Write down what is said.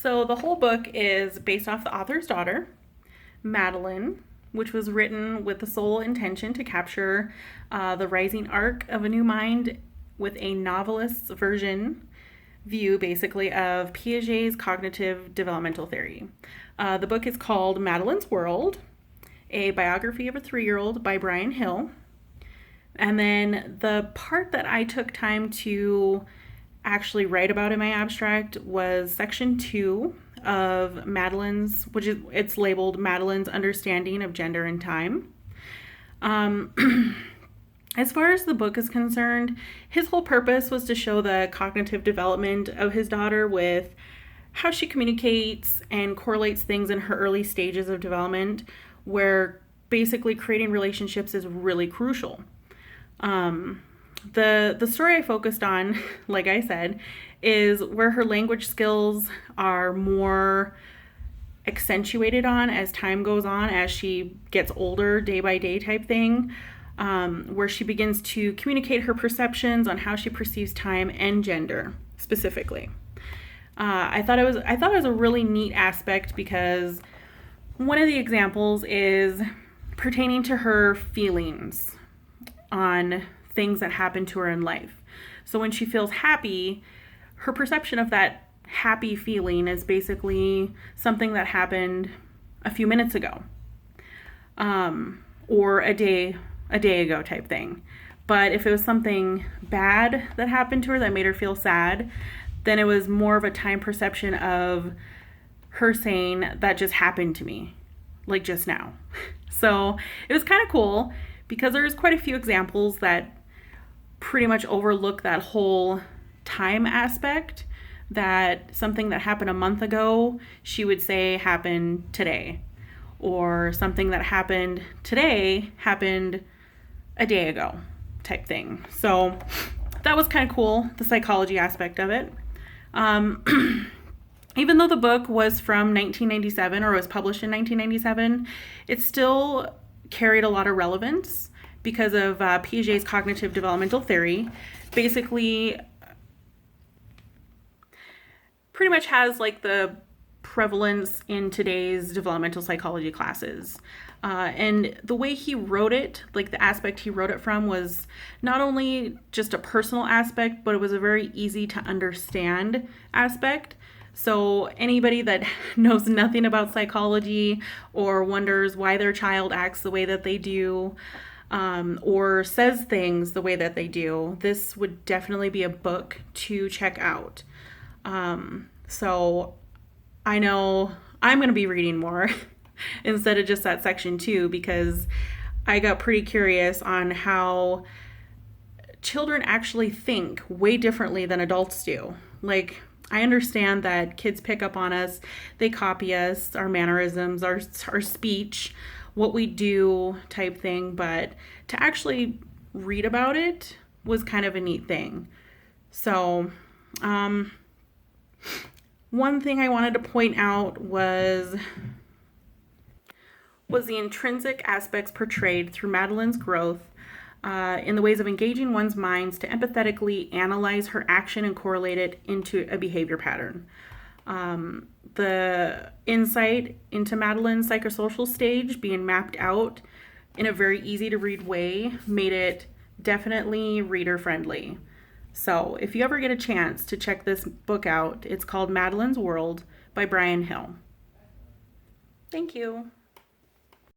So the whole book is based off the author's daughter, Madeline, which was written with the sole intention to capture the rising arc of a new mind with a novelist's version view, basically, of Piaget's cognitive developmental theory. The book is called Madeline's World, a biography of a 3-year-old by Brian Hill. And then the part that I took time to actually write about in my abstract was section 2 of Madeline's, which is, it's labeled Madeline's Understanding of Gender and Time. As far as the book is concerned, his whole purpose was to show the cognitive development of his daughter with how she communicates and correlates things in her early stages of development, where basically creating relationships is really crucial. The story I focused on, like I said, is where her language skills are more accentuated on as time goes on, as she gets older, day by day type thing, where she begins to communicate her perceptions on how she perceives time and gender specifically. I thought it was a really neat aspect because one of the examples is pertaining to her feelings on things that happen to her in life. So when she feels happy, her perception of that happy feeling is basically something that happened a few minutes ago, or a day ago type thing. But if it was something bad that happened to her that made her feel sad, then it was more of a time perception of her saying that just happened to me, like just now. So it was kind of cool because there's quite a few examples that pretty much overlook that whole time aspect, that something that happened a month ago, she would say happened today, or something that happened today happened a day ago type thing. So that was kind of cool, the psychology aspect of it. Even though the book was from 1997 or was published in 1997, it still carried a lot of relevance because of Piaget's cognitive developmental theory. Basically, pretty much has like the prevalence in today's developmental psychology classes. And the way he wrote it, like the aspect he wrote it from, was not only just a personal aspect, but it was a very easy to understand aspect. So anybody that knows nothing about psychology or wonders why their child acts the way that they do, or says things the way that they do, this would definitely be a book to check out. So I know I'm going to be reading more instead of just that section 2, because I got pretty curious on how children actually think way differently than adults do. Like, I understand that kids pick up on us, they copy us, our mannerisms, our speech, what we do type thing, but to actually read about it was kind of a neat thing. So, one thing I wanted to point out was the intrinsic aspects portrayed through Madeline's growth in the ways of engaging one's minds to empathetically analyze her action and correlate it into a behavior pattern. The insight into Madeline's psychosocial stage being mapped out in a very easy to read way made it definitely reader friendly. So if you ever get a chance to check this book out, it's called Madeline's World by Brian Hill. Thank you.